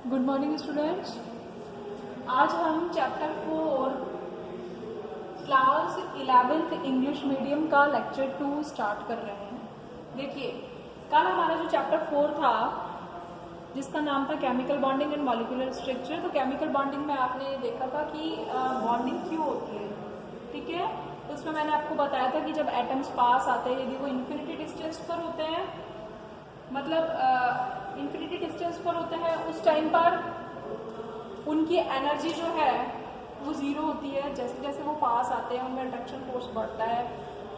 Good morning students. आज हम chapter 4 class 11th English medium का लेक्चर 2 स्टार्ट कर रहे हैं। देखिए, कल हमारा जो चैप्टर 4 था जिसका नाम था chemical bonding and molecular structure, तो केमिकल बॉन्डिंग में आपने देखा था कि बॉन्डिंग क्यों होती है, ठीक है। तो उसमें मैंने आपको बताया था कि जब एटम्स पास आते हैं, यदि वो इन्फिनिटी डिस्टेंस पर होते हैं, मतलब इन्फिनिटी डिस्टेंस पर होते हैं, उस टाइम पर उनकी एनर्जी जो है वो जीरो होती है। जैसे जैसे वो पास आते हैं उनमें अट्रैक्शन फोर्स बढ़ता है।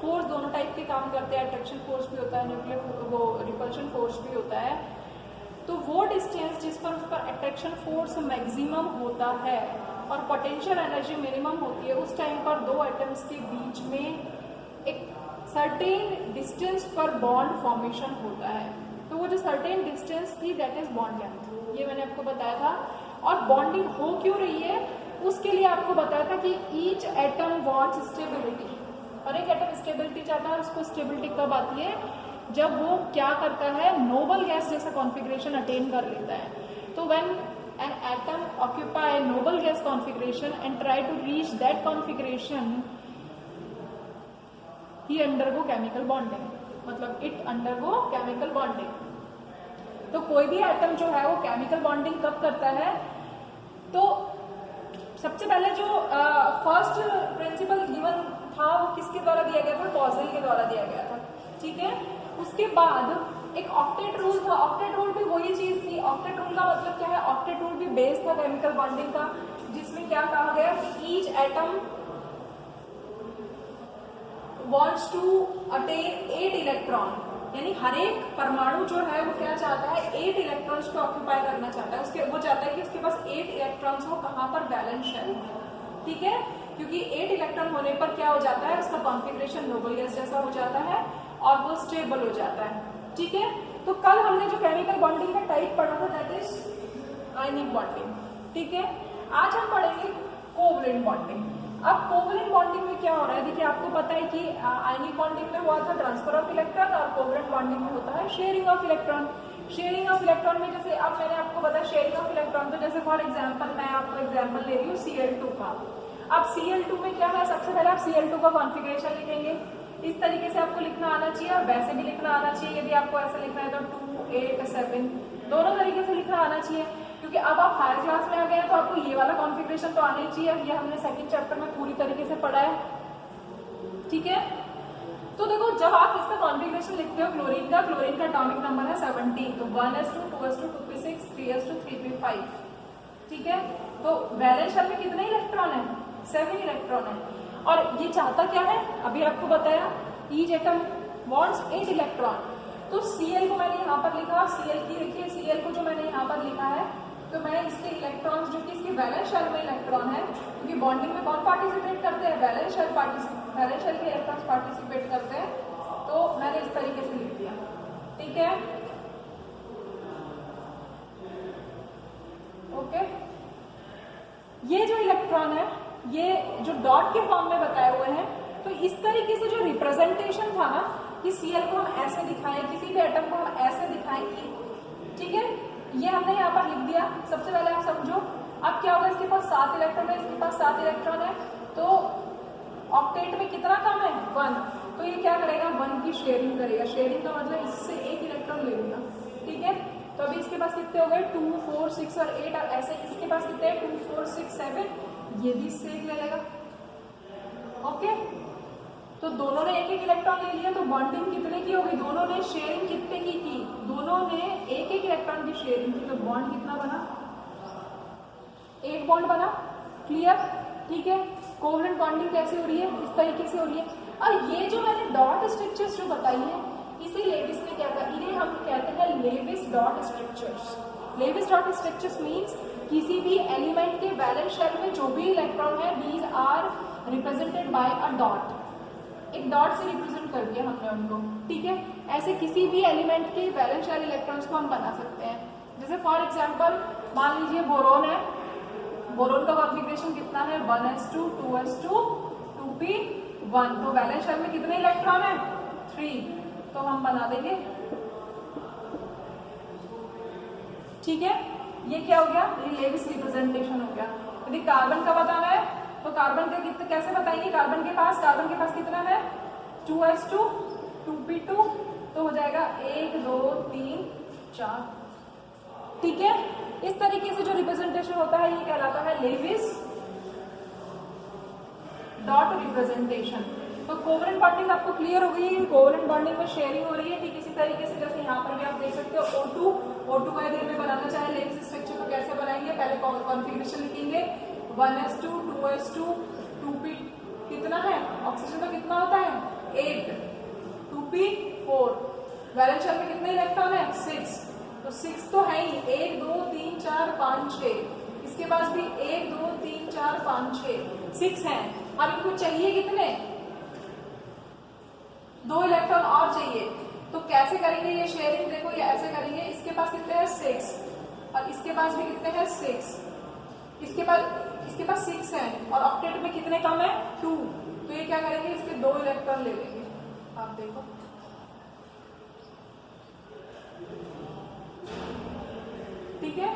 फोर्स दोनों टाइप के काम करते हैं, अट्रैक्शन फोर्स भी होता है, न्यूक्लियर वो रिपल्शन फोर्स भी होता है। तो वो डिस्टेंस जिस पर उस पर अट्रैक्शन फोर्स मैक्सिमम होता है और पोटेंशियल एनर्जी मिनिमम होती है, उस टाइम पर दो एटम्स के बीच में एक सर्टेन डिस्टेंस पर बॉन्ड फॉर्मेशन होता है। तो वो जो सर्टेन डिस्टेंस थी दैट इज बॉन्ड लेंथ, ये मैंने आपको बताया था। और बॉन्डिंग हो क्यों रही है उसके लिए आपको बताया था कि ईच एटम वांट्स स्टेबिलिटी, और एक एटम स्टेबिलिटी चाहता है। उसको स्टेबिलिटी कब आती है? जब वो क्या करता है, नोबल गैस जैसा कॉन्फ़िगरेशन अटेन कर लेता है। तो when an atom occupy noble gas configuration and try to reach that configuration, he undergo chemical bonding, मतलब इट अंडरगो केमिकल बॉन्डिंग। तो कोई भी एटम जो है वो केमिकल बॉन्डिंग कब करता है? तो सबसे पहले जो फर्स्ट प्रिंसिपल गिवन था वो किसके द्वारा दिया गया था? पॉज़ल के द्वारा दिया गया था, ठीक है। उसके बाद एक ऑक्टेट रूल था। ऑक्टेट रूल भी वही चीज थी। ऑक्टेट रूल का मतलब क्या है? ऑक्टेट रूल भी बेस था केमिकल बॉन्डिंग का, जिसमें क्या कहा गया कि each atom wants to attain 8 electron, यानी हर एक परमाणु जो है वो क्या चाहता है? 8 इलेक्ट्रॉन्स को ऑक्यूपाई करना चाहता है। उसके वो चाहता है कि उसके पास 8 इलेक्ट्रॉन्स हो। कहाँ पर? वैलेंस शेल में, ठीक है। क्योंकि 8 इलेक्ट्रॉन होने पर क्या हो जाता है? उसका कॉन्फ़िगरेशन नोबल गैस जैसा हो जाता है और वो स्टेबल हो जाता है, ठीक है। तो कल हमने जो केमिकल बॉन्डिंग का टाइप पढ़ा था दैट इज आयनिक बॉन्डिंग, ठीक है। आज हम पढ़ेंगे कोवलेंट बॉन्डिंग। अब कोवलेंट बॉन्डिंग में क्या हो रहा है? देखिए, आपको पता है कि आयनिक बॉन्डिंग में हुआ था ट्रांसफर ऑफ इलेक्ट्रॉन और कोवलेंट बॉन्डिंग में होता है sharing of electron. Sharing of electron में जैसे अब मैंने आपको बताया शेयरिंग ऑफ इलेक्ट्रॉन, तो जैसे फॉर एग्जांपल मैं आपको एग्जांपल ले रही हूँ Cl2 का। अब Cl2 में क्या है? सबसे पहले आप Cl2 का कॉन्फ़िगरेशन लिखेंगे। इस तरीके से आपको लिखना आना चाहिए और वैसे भी लिखना आना चाहिए। यदि आपको ऐसे लिखना है तो 2, 8, 7 दोनों तरीके से लिखना आना चाहिए, क्योंकि अब आप हायर क्लास में आ गए हैं तो आपको ये वाला कॉन्फ़िगरेशन तो आना ही चाहिए। ये हमने सेकंड चैप्टर में पूरी तरीके से पढ़ा है, ठीक है। तो देखो, जब आप इसका कॉन्फ़िगरेशन लिखते हो क्लोरीन का एटॉमिक नंबर है 17, तो 1s2, 2s2, 2p6, 3s2, 3p5, ठीक है। तो वैलेंस शेल में कितने इलेक्ट्रॉन है? 7 इलेक्ट्रॉन है। और ये चाहता क्या है? अभी आपको बताया, ईच एटम वांट्स 8 इलेक्ट्रॉन। तो Cl को मैंने यहाँ पर लिखा, Cl की देखिए, Cl को जो मैंने यहाँ पर लिखा है, तो मैंने इसके इलेक्ट्रॉन्स जो कि इसके वैलेंस शेल में इलेक्ट्रॉन है, क्योंकि बॉन्डिंग में कौन पार्टिसिपेट करते हैं? वैलेंस शेल के इलेक्ट्रॉन्स पार्टिसिपेट करते हैं। तो मैंने इस तरीके से लिख दिया, ठीक है, ओके। ये जो इलेक्ट्रॉन है ये जो डॉट के फॉर्म में बताए हुए हैं, तो इस तरीके से जो रिप्रेजेंटेशन था ना कि Cl को हम ऐसे दिखाएं, किसी भी एटम को हम ऐसे दिखाएं, ठीक है, ये हमने यहाँ पर लिख दिया। सबसे पहले आप समझो, अब क्या होगा? इसके पास 7 इलेक्ट्रॉन है, इसके पास 7 इलेक्ट्रॉन है, तो ऑक्टेट में कितना कम है? 1। तो ये क्या करेगा? 1 की शेयरिंग करेगा। शेयरिंग का मतलब इससे 1 इलेक्ट्रॉन ले लेगा, ठीक है। तो अभी इसके पास कितने हो गए? 2, 4, 6 और 8, और ऐसे इसके पास कितने हैं? 2, 4, 6, 7, ये भी इससे 1 ले लेगा, ओके। तो दोनों ने 1-1 इलेक्ट्रॉन ले लिया, तो बॉन्डिंग कितने की होगी? दोनों ने शेयरिंग कितने की? दोनों ने 1-1 इलेक्ट्रॉन की शेयरिंग की, तो बॉन्ड कितना बना? 1 बॉन्ड बना, क्लियर, ठीक है। कोवलेंट बॉन्डिंग कैसे हो रही है? इस तरीके से हो रही है। और ये जो मैंने डॉट स्ट्रक्चर्स जो बताई है, इसे लेविस ने क्या कहा? इन्हें हम कहते हैं Lewis dot structures. Lewis dot structures means किसी भी एलिमेंट के वैलेंस शेल में जो भी इलेक्ट्रॉन है, these are represented by a dot. एक डॉट से रिप्रेजेंट कर दिया हमने उनको, ठीक है। ऐसे किसी भी एलिमेंट के वैलेंस शेल इलेक्ट्रॉन्स को हम बना सकते हैं। जैसे फॉर एग्जांपल मान लीजिए बोरोन है, बोरोन का कॉन्फ़िगरेशन कितना है? 1s2, 2s2, 2p1। तो वैलेंस शेल में कितने इलेक्ट्रॉन है? 3। तो हम बना देंगे, ठीक है। ये क्या हो गया, ये लेविस रिप्रेजेंटेशन हो गया। यदि कार्बन का बताना है तो कार्बन का कितना कैसे बताएंगे, कार्बन के पास कितना है 2s2 2p2, तो हो जाएगा 1 2 3 4। ठीक है, इस तरीके से जो रिप्रेजेंटेशन होता है ये कहलाता है लेविस डॉट रिप्रेजेंटेशन। तो कोवलेंट बॉन्डिंग आपको क्लियर हो गई है, कोवलेंट बॉन्डिंग में शेयरिंग हो रही है। ठीक इसी तरीके से जैसे यहाँ पर भी आप देख सकते हो O2 का यदि हमें बनाना चाहे लेविस स्ट्रक्चर तो कैसे बनाएंगे, पहले कॉन्फ़िगरेशन लिखेंगे 1s2 2s2 2p कितना है, ऑक्सीजन का कितना होता है 8, 2p 4, वैलेंस शेल में कितने इलेक्ट्रॉन है 6, तो 6 तो है ही, 1 2 3 4 5 6, इसके पास भी 1 2 3 4 5 6 6 हैं। अब इनको चाहिए कितने, 2 इलेक्ट्रॉन और चाहिए, तो कैसे करेंगे ये शेयरिंग, देखो ये ऐसे करेंगे, इसके पास कितने हैं 6 और इसके पास भी कितने हैं 6, इसके पास 6 है और ऑक्टेट में कितने कम है 2, तो ये क्या करेंगे इसके 2 इलेक्ट्रॉन ले लेंगे। आप देखो ठीक है,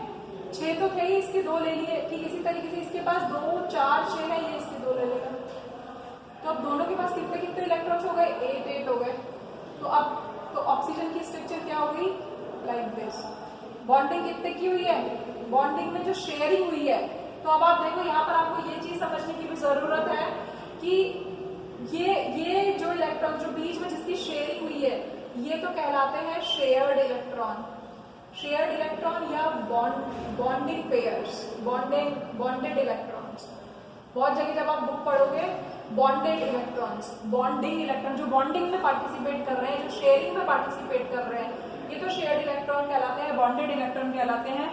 6 तो थे ही, इसके 2 ले लिए। ठीक इसी तरीके से इसके पास 2 4 6 है, ये इसके 2 ले लेगा, तो अब दोनों के पास कितने कितने इलेक्ट्रॉन्स हो गए 8 8 हो गए। तो अब तो ऑक्सीजन की स्ट्रक्चर क्या होगी लाइक दिस। बॉन्डिंग कितने की हुई है, बॉन्डिंग में जो शेयरिंग हुई है, तो अब आप देखो यहाँ पर आपको ये चीज समझने की भी जरूरत है कि ये जो इलेक्ट्रॉन जो बीच में जिसकी शेयरिंग हुई है ये तो कहलाते हैं शेयर्ड इलेक्ट्रॉन, शेयर्ड इलेक्ट्रॉन या बॉन्डिंग पेयर्स, बॉन्डेड इलेक्ट्रॉन्स। बहुत जगह जब आप बुक पढ़ोगे बॉन्डेड इलेक्ट्रॉन्स, बॉन्डिंग इलेक्ट्रॉन जो बॉन्डिंग में पार्टिसिपेट कर रहे हैं, जो शेयरिंग में पार्टिसिपेट कर रहे हैं, ये तो शेयर्ड इलेक्ट्रॉन कहलाते हैं, बॉन्डेड इलेक्ट्रॉन कहलाते हैं,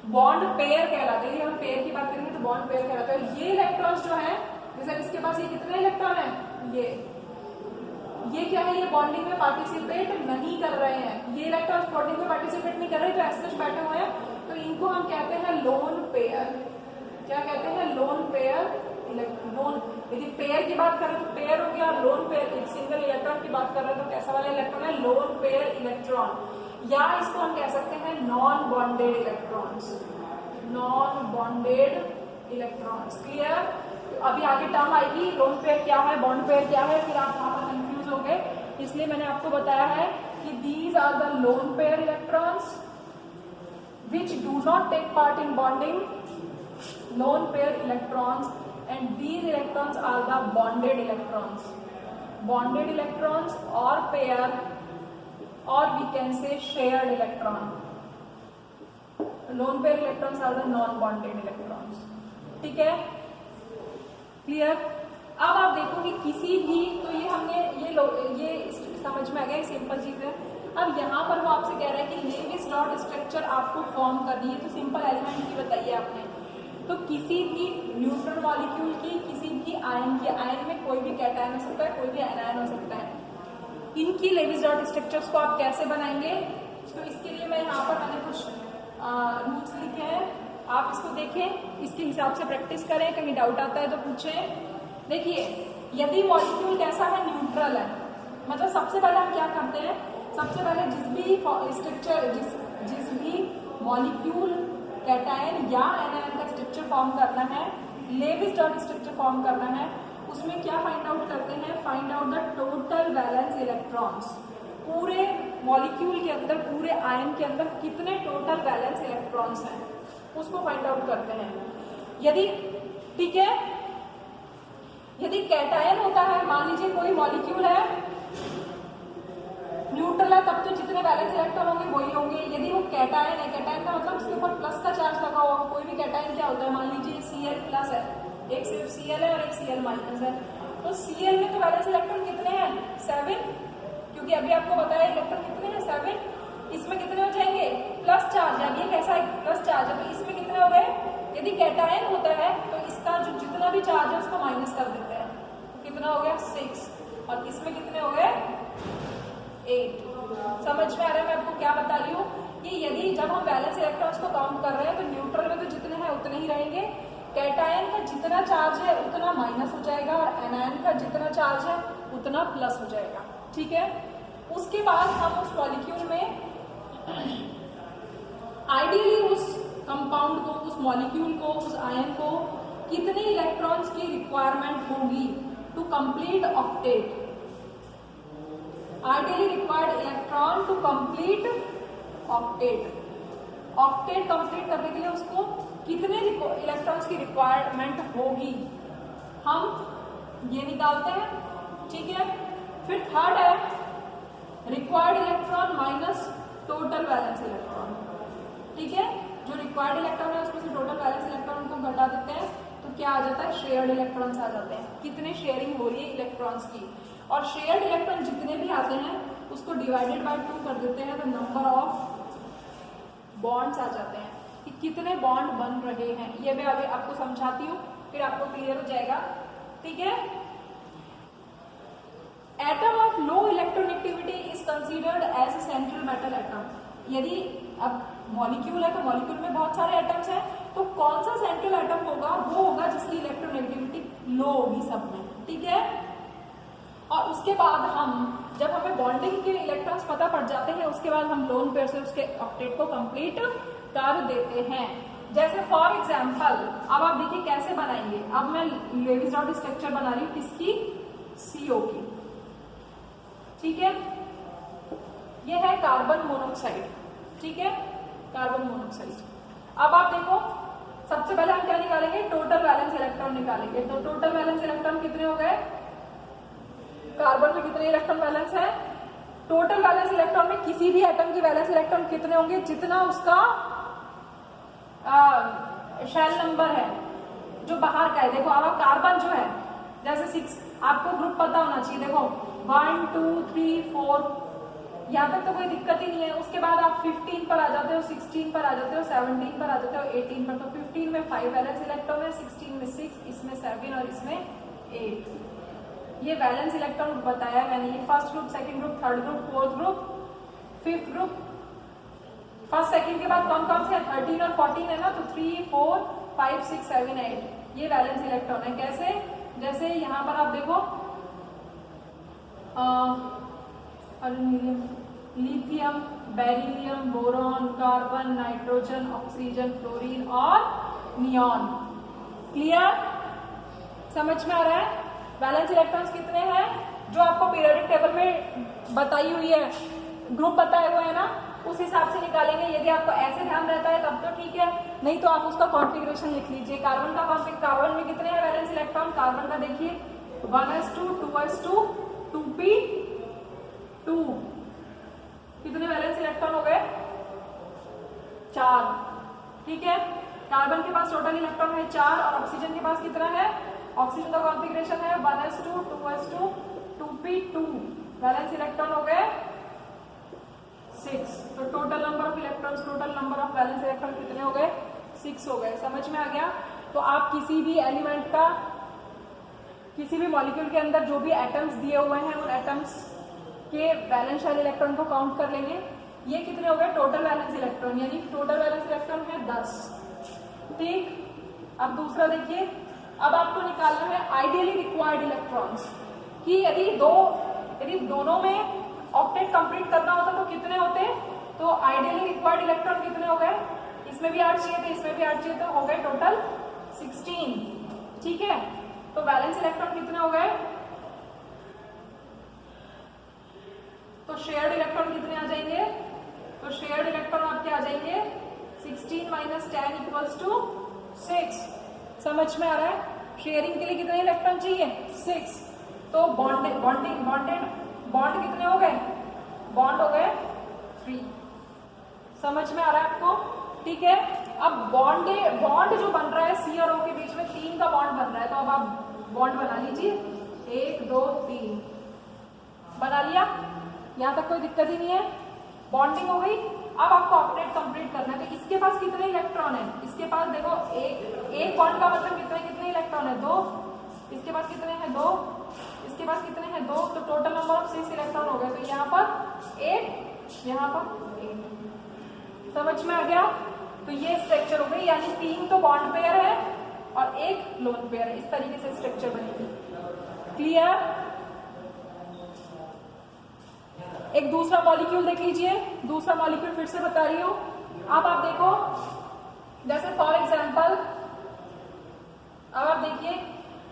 बॉन्ड पेयर कहलाते हैं। हम पेयर की बात करेंगे तो बॉन्ड पेयर कहलाता है। ये इलेक्ट्रॉन्स जो है जैसे इसके पास ये कितने इलेक्ट्रॉन है, ये क्या है, ये बॉन्डिंग में पार्टिसिपेट नहीं कर रहे हैं, ये इलेक्ट्रॉन्स बॉन्डिंग में पार्टिसिपेट नहीं कर रहे तो ऐसे बैठे हुए हैं, तो इनको हम कहते हैं लोन पेयर। क्या कहते हैं, लोन पेयर इलेक्ट्रॉन। यदि पेयर की बात करें तो पेयर हो गया, लोन पेयर एक सिंगल इलेक्ट्रॉन की बात कर रहे हैं तो कैसा वाला इलेक्ट्रॉन है लोन पेयर इलेक्ट्रॉन, या इसको हम कह सकते हैं non bonded electrons, non bonded electrons. Clear, अभी आगे टर्म आएगी लोन पेयर क्या है, बॉन्ड पेयर क्या है, फिर आप वहां पर कंफ्यूज हो गए, इसलिए मैंने आपको बताया है कि these are the lone pair electrons which do not take part in bonding, lone pair electrons, and these electrons are the bonded electrons, bonded electrons or pair, or we can say shared electron. Lone pair electrons are the non bonded electrons. ठीक है, clear. अब आप देखो कि किसी भी, तो ये हमने ये समझ में आ गया, सिंपल चीज है। अब यहाँ पर वो आपसे कह रहा है कि लेविस डॉट स्ट्रक्चर आपको फॉर्म करनी है, तो सिंपल एलिमेंट की बताइए आपने, तो किसी भी न्यूट्रल मॉलिक्यूल की, किसी भी आयन की, आयन में कोई भी कैटायन हो सकता है, कोई भी एनायन हो सकता है, इनकी लेविस डॉट स्ट्रक्चर्स को आप कैसे बनाएंगे, तो इसके लिए मैं यहाँ पर मैंने कुछ रूल्स लिखे हैं, आप इसको देखें, इसके हिसाब से प्रैक्टिस करें, कहीं डाउट आता है तो पूछें। देखिए, यदि मॉलिक्यूल कैसा है, न्यूट्रल है, मतलब सबसे पहले हम क्या करते हैं, सबसे पहले जिस भी स्ट्रक्चर, जिस भी मॉलिक्यूल कैटायन या एनायन का स्ट्रक्चर फॉर्म करना है, लेविस डॉट स्ट्रक्चर फॉर्म करना है, उसमें क्या फाइंड आउट करते हैं, find out the total valence electrons. पूरे मॉलिक्यूल के अंदर, पूरे आयन के अंदर कितने टोटल वैलेंस इलेक्ट्रॉन्स हैं, उसको फाइंड आउट करते हैं। यदि ठीक है, यदि कैटायन होता है, मान लीजिए कोई मॉलिक्यूल है न्यूट्रल है, तब तो जितने बैलेंस इलेक्ट्रॉन होंगे वही होंगे। यदि वो कैटायन है, कैटायन का मतलब उसके ऊपर प्लस का चार्ज लगा हुआ, कोई भी कैटायन क्या होता है, मान लीजिए Cl प्लस है, एक सिर्फ Cl है और एक Cl माइनस है, तो Cl में तो बैलेंस इलेक्ट्रॉन कितने हैं 7, क्योंकि अभी आपको बताया इलेक्ट्रॉन कितने हैं 7, इसमें कितने हो जाएंगे प्लस चार्ज, अब ये कैसा है प्लस चार्ज है, तो इसमें कितने हो गए। यदि कैटायन होता है तो इसका जो जितना भी चार्ज है उसको माइनस कर देते हैं, तो कितना हो गया 6, और इसमें कितने हो गए 8। समझ में आ रहा है मैं आपको क्या बता रही हूँ, कि यदि जब हम बैलेंस इलेक्ट्रॉन्स को काउंट कर रहे हैं तो न्यूट्रल में तो जितने हैं उतने ही रहेंगे, कैटायन का जितना चार्ज है उतना माइनस हो जाएगा और एनायन का जितना चार्ज है उतना प्लस हो जाएगा। ठीक है, उसके बाद हम उस मॉलिक्यूल में आइडियली उस कंपाउंड को, उस मॉलिक्यूल को, उस आयन को कितने इलेक्ट्रॉन्स की रिक्वायरमेंट होगी to complete octet. Ideally required electron to complete octet. Octet complete करने के लिए उसको कितने इलेक्ट्रॉन्स की रिक्वायरमेंट होगी, हम ये निकालते हैं, ठीक है। फिर थर्ड है required electron minus total valence electron, ठीक है। जो रिक्वायर्ड इलेक्ट्रॉन है उसमें से टोटल वैलेंस इलेक्ट्रॉन को घटा देते हैं तो क्या आ जाता है, शेयर्ड इलेक्ट्रॉन्स आ जाते हैं। कितने शेयरिंग हो रही है इलेक्ट्रॉन्स की, और शेयर्ड इलेक्ट्रॉन जितने भी आते हैं उसको डिवाइडेड बाय 2 कर देते हैं तो नंबर ऑफ बॉन्ड्स आ जाते हैं कि कितने बॉन्ड बन रहे हैं। ये मैं अभी आपको समझाती हूँ, फिर आपको क्लियर हो जाएगा, ठीक है। Atom of low electronegativity is considered as a central metal atom. यदि अब मॉलिक्यूल है तो मॉलिक्यूल में बहुत सारे एटम्स हैं, तो कौन सा सेंट्रल एटम होगा, वो होगा जिसकी इलेक्ट्रोनेगेटिविटी लो होगी सब में, ठीक है। और उसके बाद हम जब हमें बॉन्डिंग के इलेक्ट्रॉन्स पता पड़ जाते हैं उसके बाद हम लोन पेयर से उसके ऑक्टेट को कंप्लीट कर देते हैं। जैसे फॉर एग्जांपल अब आप देखिए कैसे बनाएंगे। अब मैं लेविस डॉट स्ट्रक्चर बना रही हूँ किसकी, CO की, ठीक है। ये है कार्बन मोनोऑक्साइड, ठीक है, कार्बन मोनोऑक्साइड। अब आप देखो सबसे पहले हम क्या निकालेंगे, टोटल वैलेंस इलेक्ट्रॉन निकालेंगे। तो टोटल वैलेंस इलेक्ट्रॉन कितने हो गए, कार्बन में कितने इलेक्ट्रॉन बैलेंस है, टोटल वैलेंस इलेक्ट्रॉन में किसी भी एटम की वैलेंस इलेक्ट्रॉन कितने होंगे, जितना उसका शेल नंबर है जो बाहर का है। देखो अब कार्बन जो है जैसे 6, आपको ग्रुप पता होना चाहिए। देखो 1 2 3 4 यहाँ तक तो कोई दिक्कत ही नहीं है। उसके बाद आप 15 पर आ जाते हो, 16 पर आ जाते हो, 17 पर आ जाते हो, 18 पर। तो 15 में 5 वैलेंस इलेक्ट्रॉन है, 16 में 6, इसमें 7 और इसमें 8। ये वैलेंस इलेक्ट्रॉन बताया मैंने। ये first group, second group, third group, fourth group, fifth group. First second के बाद कौन कौन से 13 और 14 है ना, तो 3 4 5 6 7 8 ये वैलेंस इलेक्ट्रॉन है। कैसे, जैसे यहाँ पर आप देखो lithium, beryllium, boron, carbon, nitrogen, oxygen, fluorine और नियॉन। क्लियर, समझ में आ रहा है। वैलेंस इलेक्ट्रॉन्स कितने हैं जो आपको पीरियोडिक टेबल में बताई हुई है, ग्रुप बताए हुए है ना, उस हिसाब से निकालेंगे। यदि आपको ऐसे ध्यान रहता है तब तो ठीक है, नहीं तो आप उसका कॉन्फ़िगरेशन लिख लीजिए। कार्बन का कार्बन में कितने हैं वैलेंस इलेक्ट्रॉन, कार्बन का देखिए 1s2 2s2 2p2 कितने वैलेंस इलेक्ट्रॉन हो गए, 4, ठीक है। कार्बन के पास टोटल इलेक्ट्रॉन है 4 और ऑक्सीजन के पास कितना है, ऑक्सीजन का कॉन्फ़िगरेशन है 1s2 2s2 2p2 valence electron हो गए 6। तो total number of electrons, total number of valence electron कितने हो गए, 6 हो गए। समझ में आ गया। तो आप किसी भी एलिमेंट का, किसी भी मॉलिक्यूल के अंदर जो भी एटम्स दिए हुए हैं उन एटम्स के वैलेंस शेल इलेक्ट्रॉन को काउंट कर लेंगे। ये कितने हो गए, टोटल वैलेंस इलेक्ट्रॉन, यानी टोटल वैलेंस इलेक्ट्रॉन है 10, ठीक। अब दूसरा देखिए, अब आपको निकालना है आइडियली रिक्वायर्ड इलेक्ट्रॉन्स कि यदि दोनों में ऑक्टेट कंप्लीट करना होता तो कितने होते, तो आइडियली रिक्वायर्ड इलेक्ट्रॉन कितने हो गए, इसमें भी 8 चाहिए थे, इसमें भी 8 चाहिए, तो हो गए टोटल 16, ठीक है। तो वैलेंस इलेक्ट्रॉन कितने हो गए, तो शेयर्ड इलेक्ट्रॉन कितने आ जाएंगे, तो शेयर्ड इलेक्ट्रॉन आपके आ जाएंगे 16 - 10 = 6। समझ में आ रहा है। शेयरिंग के लिए कितने इलेक्ट्रॉन चाहिए, 6। तो बॉन्ड कितने हो गए, बॉन्ड हो गए 3। समझ में आ रहा है आपको, ठीक है। अब बॉन्ड जो बन रहा है C और O के बीच में 3 का बॉन्ड बन रहा है, तो अब आप बॉन्ड बना लीजिए, 1 2 3 बना लिया, यहां तक कोई दिक्कत ही नहीं है, बॉन्डिंग हो गई। अब आपको ऑक्टेट कंप्लीट करना है। तो इसके पास कितने इलेक्ट्रॉन है, इसके पास देखो एक बॉन्ड का मतलब कितने इलेक्ट्रॉन है, 2। इसके पास कितने हैं, 2। इसके पास कितने हैं, 2। तो टोटल नंबर ऑफ 6 इलेक्ट्रॉन हो गए। तो यहाँ पर 8, यहाँ पर 8। समझ में आ गया। तो ये स्ट्रक्चर हो गई, यानी 3 तो बॉन्ड पेयर है और 1 लोन पेयर है। इस तरीके से स्ट्रक्चर बनेगी। क्लियर। एक दूसरा मॉलिक्यूल देख लीजिए, दूसरा मॉलिक्यूल फिर से बता रही हूं। अब आप देखो जैसे फॉर एग्जाम्पल अब आप देखिए,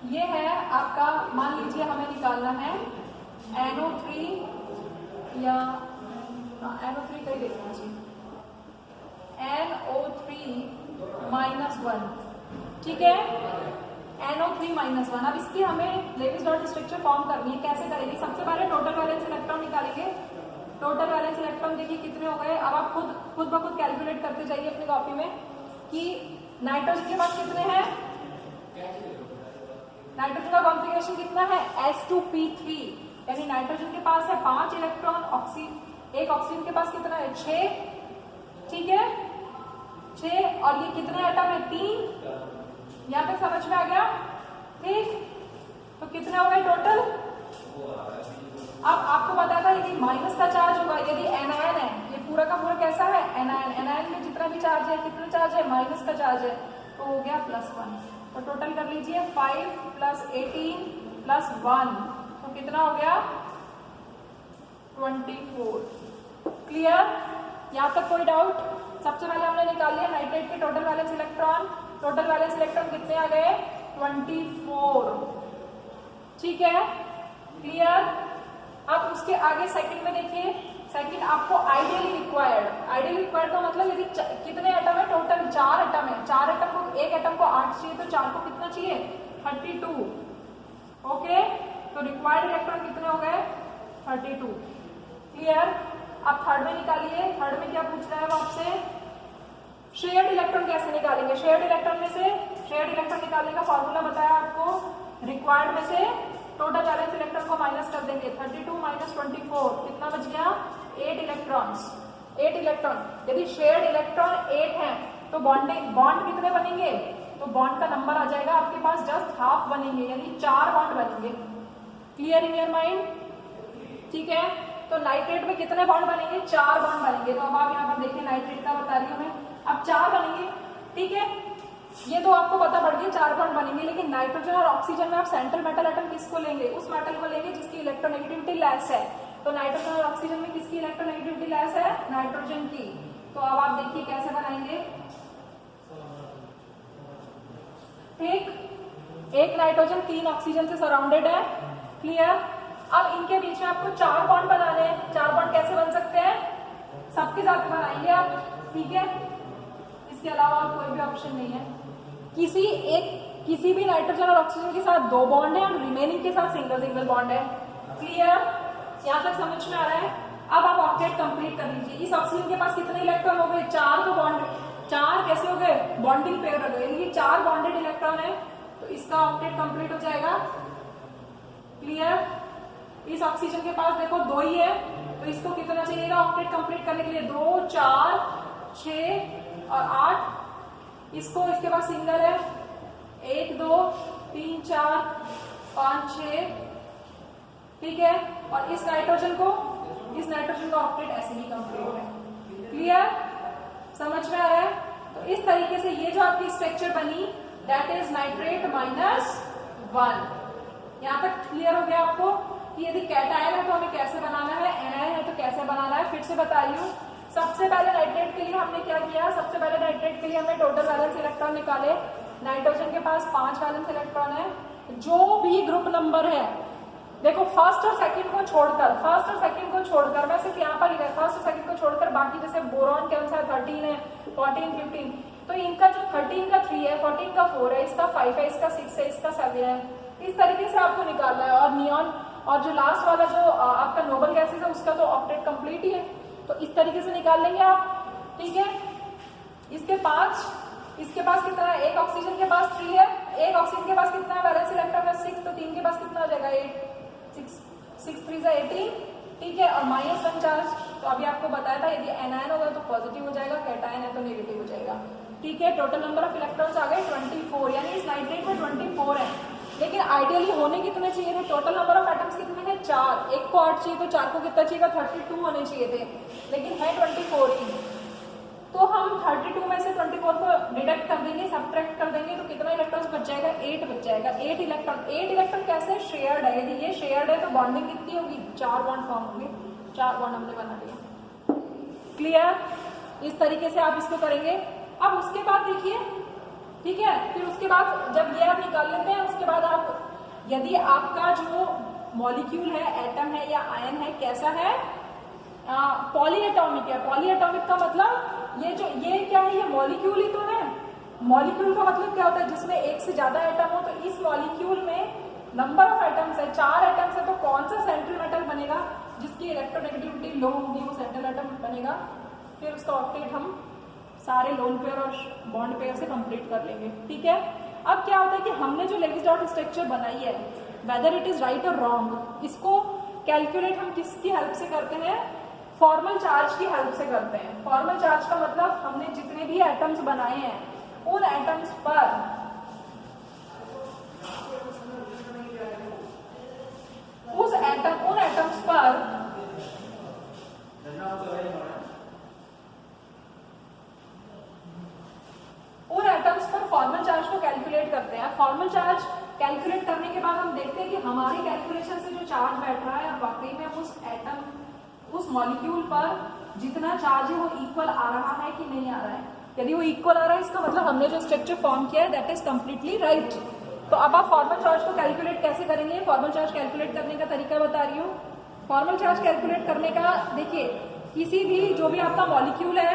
ये है आपका, मान लीजिए हमें निकालना है NO3 या NO3 का ही देखना चाहिए, NO3-1, ठीक है, NO3-1। अब इसकी हमें लेविस डॉट स्ट्रक्चर फॉर्म करनी है। कैसे करेंगे? सबसे पहले टोटल वैलेंस इलेक्ट्रॉन निकालेंगे। टोटल वैलेंस इलेक्ट्रॉन देखिए कितने हो गए। अब आप खुद ब खुद कैलकुलेट करते जाइए अपनी कॉपी में कि नाइट्रोजन के पास कितने हैं। नाइट्रोजन का कॉन्फ़िगरेशन कितना है? S2P3, यानी नाइट्रोजन के पास है 5 इलेक्ट्रॉन, एक ऑक्सीजन के पास कितना है? 6, ठीक है, 6, और ये कितने एटम है? 3। यहां तक समझ में आ गया? ठीक, तो कितने हो गए टोटल? अब आपको पता था यदि माइनस का चार्ज होगा, यदि एनायन है, ये पूरा का पूरा कैसा है? एनायन। एनायन में जितना भी चार्ज है, कितना चार्ज है? माइनस का चार्ज है, तो हो गया +1। तो टोटल कर लीजिए 5 + 18 + 1, तो कितना हो गया? 24। क्लियर? यहां तक कोई डाउट? सबसे पहले हमने निकाल लिया नाइट्रेट के total valence electron. Total valence electron कितने आ गए? 24, ठीक है, क्लियर? अब उसके आगे सेकंड में देखिए, सेकंड आपको आइडियली रिक्वायर्ड का मतलब यदि कितने एटम है? टोटल 4 एटम है। 4 एटम को, एक एटम को 8 चाहिए, तो 4 को कितना चाहिए? 32। ओके, तो रिक्वायर्ड इलेक्ट्रॉन कितने हो गए? 32। क्लियर? अब थर्ड में निकालिए। थर्ड में क्या पूछ रहा है वो आपसे? शेयर्ड इलेक्ट्रॉन कैसे निकालेंगे? शेयर्ड इलेक्ट्रॉन में से शेयर्ड इलेक्ट्रॉन निकालने का फॉर्मूला बताया आपको। रिक्वायर्ड में से टोटल वैलेंस इलेक्ट्रॉन को माइनस कर देंगे। 32 - 24 कितना बच गया? 8 इलेक्ट्रॉन्स। 8 इलेक्ट्रॉन, यदि शेयर्ड इलेक्ट्रॉन 8 है तो बॉन्ड कितने बनेंगे? तो बॉन्ड का नंबर आ जाएगा आपके पास जस्ट हाफ बनेंगे, यानी 4 बॉन्ड बनेंगे। Clear in your mind? ठीक है, तो नाइट्रेट में कितने बॉन्ड बनेंगे? 4 बॉन्ड बनेंगे। तो अब आप यहाँ पर देखिए, नाइट्रेट का बता रही हूँ मैं, अब 4 बनेंगे, ठीक है, ये तो आपको पता पड़ गया 4 बॉन्ड बनेंगे। लेकिन नाइट्रोजन और ऑक्सीजन में आप सेंट्रल मेटल एटम किसको लेंगे? उस मेटल को लेंगे जिसकी इलेक्ट्रोनेगेटिविटी लेस है। तो नाइट्रोजन और ऑक्सीजन में किसकी इलेक्ट्रोनेगेटिविटी लेस है? नाइट्रोजन की। तो अब आप देखिए कैसे बनाएंगे। ठीक, एक नाइट्रोजन 3 ऑक्सीजन से सराउंडेड है। क्लियर? अब इनके बीच में आपको 4 बॉन्ड बनाने हैं। 4 बॉन्ड कैसे बन सकते हैं? सबके साथ बनाएंगे आप, ठीक है, इसके अलावा और कोई भी ऑप्शन नहीं है। किसी भी नाइट्रोजन और ऑक्सीजन के साथ 2 बॉन्ड है और रिमेनिंग के साथ सिंगल बॉन्ड है। क्लियर? यहां तक समझ में आ रहा है? अब आप ऑक्टेट कंप्लीट कर लीजिए। इस ऑक्सीजन के पास कितने इलेक्ट्रॉन हो गए? 4। तो बॉन्ड 4 कैसे हो गए? बॉन्डिंग पेयर हो गए, ये 4 बॉन्डेड इलेक्ट्रॉन है, तो इसका ऑक्टेट कंप्लीट हो जाएगा। क्लियर? इस ऑक्सीजन के पास देखो 2 ही है, तो इसको कितना चाहिएगा ऑक्टेट कंप्लीट करने के लिए? 2, 4, 6 और 8। इसको, इसके पास सिंगल है, 1, 2, 3, 4, 5, 6, ठीक है, और इस नाइट्रोजन का ऑक्टेट ऐसे ही कंप्लीट है। क्लियर? समझ में आ रहा है? तो इस तरीके से ये जो आपकी स्ट्रक्चर बनी, दैट इज नाइट्रेट -1। यहां तक क्लियर हो गया आपको कि यदि कैटायन है तो हमें कैसे बनाना है, एनायन है तो कैसे बनाना है। फिर से बता रही हूँ, सबसे पहले नाइट्रेट के लिए हमने क्या किया? सबसे पहले नाइट्रेट के लिए हमने टोटल वैलेंस इलेक्ट्रॉन निकाले। नाइट्रोजन के पास 5 वैलेंस इलेक्ट्रॉन है। जो भी ग्रुप नंबर है, देखो फर्स्ट और सेकंड को छोड़कर मैं सिर्फ यहाँ पर लिखा है, फर्स्ट और सेकंड को छोड़कर बाकी, जैसे बोरॉन के अनुसार 13 है, 14, 15, तो इनका जो 13 का 3 है, 14 का 4 है, इसका 5 है, इसका 6 है, इसका 7 है। इस तरीके से आपको निकालना है। और नियॉन और जो लास्ट वाला जो आपका नोबल गैसेस है, उसका तो ऑक्टेट कंप्लीट ही है, तो इस तरीके से निकाल लेंगे आप। ठीक है, इसके पास कितना है? एक ऑक्सीजन के पास 3 है, एक ऑक्सीजन के पास कितना है? वैलेंस इलेक्ट्रॉन है 6, तो 3 के पास कितना हो जाएगा? 8, 6 3 18, ठीक है, और -1 चार्ज। तो अभी आपको बताया था यदि एनायन होगा तो पॉजिटिव हो जाएगा, कैटायन है तो नेगेटिव हो जाएगा। ठीक है, टोटल नंबर ऑफ इलेक्ट्रॉन्स आ गए 24, यानी इस नाइट्रेट में 24 है। लेकिन आइडियली होने कितने चाहिए थे? टोटल नंबर ऑफ एटम्स कितने हैं? 4। एक को 8 चाहिए, तो 4 को कितना चाहिए? 32 होने चाहिए थे, लेकिन है 24 ही। तो हम 32 में से 24 को डिडक्ट कर देंगे, सब्ट्रैक्ट कर देंगे, तो कितना इलेक्ट्रॉन्स बच जाएगा? 8 बच जाएगा। 8 इलेक्ट्रॉन कैसे? शेयर्ड है। यदि ये शेयर्ड है तो बॉन्डिंग कितनी होगी? 4 बॉन्ड फॉर्म होंगे। 4 बॉन्ड हमने बना लिया। क्लियर? इस तरीके से आप इसको करेंगे। अब उसके बाद देखिए, ठीक है, फिर उसके बाद जब ये आप निकाल लेते हैं, उसके बाद आप यदि आपका जो मॉलिक्यूल है, एटम है या आयन है, कैसा है, पॉलीएटॉमिक है। पॉलीएटॉमिक का मतलब ये क्या है, ये मॉलिक्यूल ही तो है। मॉलिक्यूल का मतलब क्या होता है, जिसमें एक से ज्यादा एटम हो। तो इस मॉलिक्यूल में नंबर ऑफ एटम्स है, 4 एटम्स है, तो कौन सा सेंट्रल मेटल बनेगा जिसकी इलेक्ट्रोनेगेटिविटी लो होगी, वो सेंट्रल एटम बनेगा। फिर उसका ऑक्टेट हम सारे लोन पेयर और बॉन्ड पेयर से कंप्लीट कर लेंगे, ठीक है। अब क्या होता है कि हमने जो लेविस डॉट स्ट्रक्चर बनाई है, वेदर इट इज राइट और रॉन्ग, इसको कैलकुलेट हम किसकी हेल्प से करते हैं, फॉर्मल चार्ज की हेल्प से करते हैं। फॉर्मल चार्ज का मतलब हमने जितने भी एटम्स बनाए हैं, उन एटम्स पर उन एटम्स पर फॉर्मल चार्ज को कैलकुलेट करते हैं। फॉर्मल चार्ज कैलकुलेट करने के बाद हम देखते हैं कि हमारी कैलकुलेशन से जो चार्ज बैठ रहा है, वाकई में उस एटम, उस मॉलिक्यूल पर जितना चार्ज है वो इक्वल आ रहा है कि नहीं आ रहा है। यदि वो इक्वल आ रहा है, इसका मतलब हमने जो स्ट्रक्चर फॉर्म किया है दैट इज कंप्लीटली राइट। तो अब आप फॉर्मल चार्ज को कैलकुलेट कैसे करेंगे, फॉर्मल चार्ज कैलकुलेट करने का तरीका बता रही हूँ। फॉर्मल चार्ज कैलकुलेट करने का, देखिए, किसी भी जो भी आपका मॉलिक्यूल है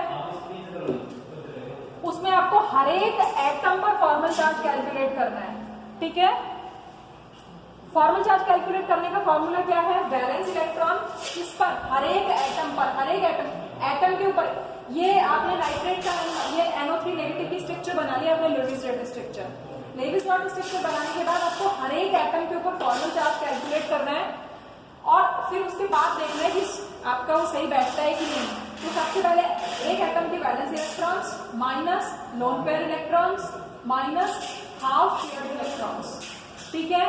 उसमें आपको हर एक एटम पर फॉर्मल चार्ज कैलकुलेट करना है, ठीक है। फॉर्मल चार्ज कैलकुलेट करने का फॉर्मूला क्या है, वैलेंस इलेक्ट्रॉन किस पर, हर एक एटम पर, हर एक एटम के ऊपर। ये आपने नाइट्रेट का, ये NO3 नेगेटिव की स्ट्रक्चर बना लिया आपने, Lewis dot structure. Lewis dot structure बनाने के बाद आपको हर एक एटम के ऊपर फॉर्मल चार्ज कैलकुलेट करना है और फिर उसके बाद देखना है कि आपका वो सही बैठता है कि नहीं। तो सबसे पहले एक एटम के valence electrons minus loan pair electrons minus half shared electrons, ठीक है।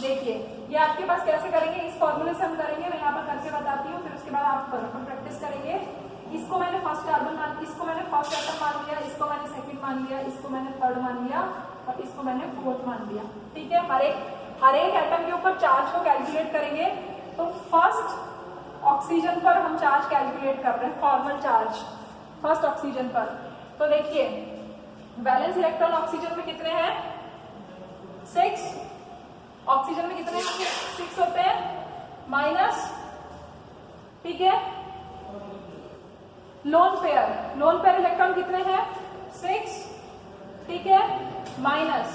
देखिए ये आपके पास कैसे करेंगे, इस फॉर्मूले से हम करेंगे, मैं यहाँ पर करके बताती हूँ, फिर उसके बाद आप प्रैक्टिस करेंगे। इसको मैंने फर्स्ट कार्बन मान, इसको मैंने फर्स्ट एटम मान लिया, इसको मैंने सेकंड मान लिया, इसको मैंने थर्ड मान लिया और इसको मैंने फोर्थ मान लिया, ठीक है। हर एक एटम के ऊपर चार्ज को कैलकुलेट करेंगे। तो फर्स्ट ऑक्सीजन पर हम चार्ज कैलकुलेट कर रहे हैं, फॉर्मल चार्ज फर्स्ट ऑक्सीजन पर। तो देखिए वैलेंस इलेक्ट्रॉन ऑक्सीजन में कितने हैं, 6। ऑक्सीजन में कितने 6 होते हैं, माइनस, ठीक है। लोन पेयर इलेक्ट्रॉन कितने हैं, 6, ठीक है, माइनस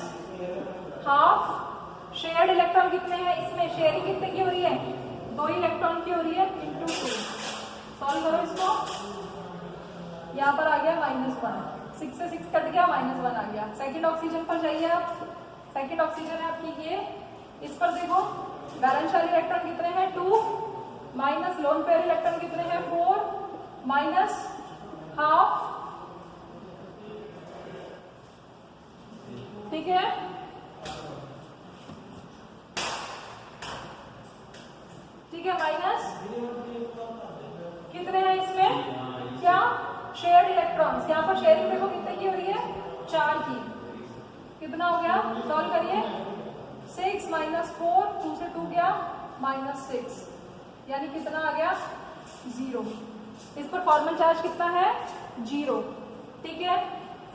हाफ शेयर्ड इलेक्ट्रॉन कितने हैं, इसमें शेयरिंग कितने की हो रही है, 2 इलेक्ट्रॉन की हो रही है, इंटू 2। सॉल्व करो इसको, यहाँ पर आ गया -1, 6 से 6 कट गया, -1 आ गया। सेकंड ऑक्सीजन पर जाइए आप, सेकंड ऑक्सीजन है आपकी ये, इस पर देखो वैलेंस इलेक्ट्रॉन कितने हैं, 2 माइनस लोन पेयर इलेक्ट्रॉन कितने हैं, 4 माइनस हाफ, ठीक है। ठीक है, माइनस कितने हैं इसमें, क्या, शेयर्ड इलेक्ट्रॉन्स। यहाँ पर शेयरिंग देखो कितने की हो रही है, 4 की। कितना हो गया, सॉल्व करिए, 6 माइनस 4, 2 से 2 गया, -6, यानी कितना आ गया, 0। इस पर फॉर्मल चार्ज कितना है, 0, ठीक है।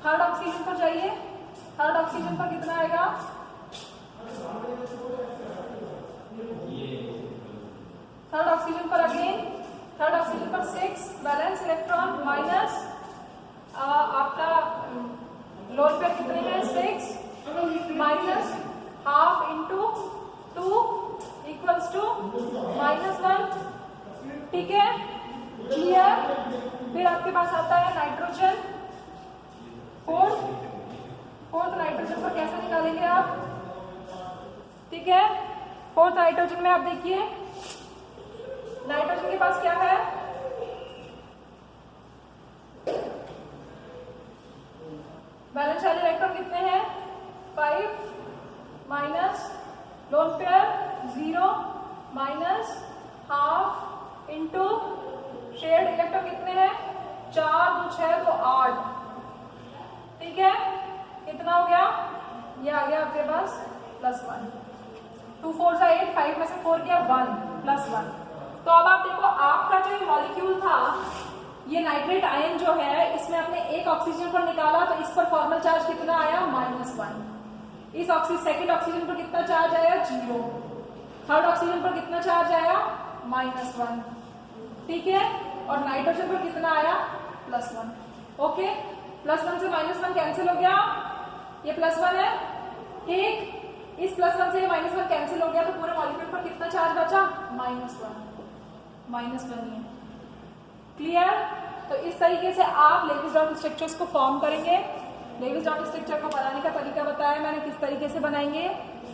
थर्ड ऑक्सीजन पर जाइए, थर्ड ऑक्सीजन पर कितना आएगा, थर्ड ऑक्सीजन पर अगेन, थर्ड ऑक्सीजन पर 6 वैलेंस इलेक्ट्रॉन माइनस आपका लोन पे कितने हैं, 6 minus half into 2 equals to -1, ठीक है, क्लियर। फिर आपके पास आता है नाइट्रोजन, फोर्थ नाइट्रोजन पर कैसे निकालेंगे आप, ठीक है। फोर्थ नाइट्रोजन में आप देखिए नाइट्रोजन के पास क्या है, बैलेंस वाले इलेक्ट्रॉन कितने हैं, 5 minus lone pair 0 minus half into shared electron कितने हैं, 4 2 6 तो 8, ठीक है। कितना हो गया, ये आ गया आपके पास +1, 2 4 से 8, 5 में से 4 गया 1 +1। तो अब आप देखो आपका जो मॉलिक्यूल था ये नाइट्रेट आयन जो है इसमें आपने एक ऑक्सीजन पर निकाला तो इस पर फॉर्मल चार्ज कितना आया -1। इस सेकंड ऑक्सीजन पर कितना चार्ज आया 0। थर्ड ऑक्सीजन पर कितना चार्ज आया -1। ठीक है, और नाइट्रोजन पर कितना आया +1। ओके, +1 से -1 कैंसिल हो गया, ये +1 है। ठीक, इस +1 से ये -1 कैंसिल हो गया तो पूरे मॉलिक्यूल पर कितना चार्ज बचा -1 ही है। क्लियर? तो इस तरीके से आप लेविस डॉट स्ट्रक्चर्स को फॉर्म करेंगे। लेविस डॉट स्ट्रक्चर को बनाने का तरीका बताया मैंने किस तरीके से बनाएंगे,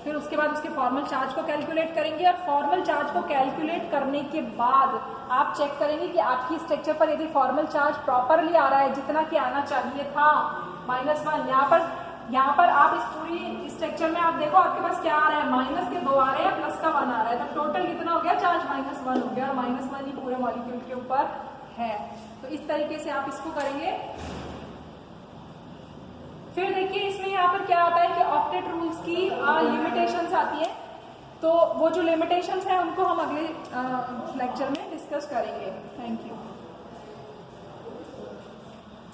फिर उसके बाद उसके फॉर्मल चार्ज को कैलकुलेट करेंगे और फॉर्मल चार्ज को कैलकुलेट करने के बाद आप चेक करेंगे कि आपकी स्ट्रक्चर पर यदि फॉर्मल चार्ज प्रॉपरली आ रहा है जितना कि आना चाहिए था -1। यहाँ पर आप इस पूरी स्ट्रक्चर में आप देखो आपके पास क्या आ रहा है, माइनस के 2 आ रहे हैं, प्लस का 1 आ रहा है, तो टोटल कितना हो गया चार्ज -1 हो गया और -1 ही पूरे मॉलिक्यूल के ऊपर है। तो इस तरीके से आप इसको करेंगे। फिर देखिए इसमें यहाँ पर क्या आता है कि ऑक्टेट रूल्स की लिमिटेशंस आती है, तो वो जो लिमिटेशंस है उनको हम अगले लेक्चर में डिस्कस करेंगे। Thank you.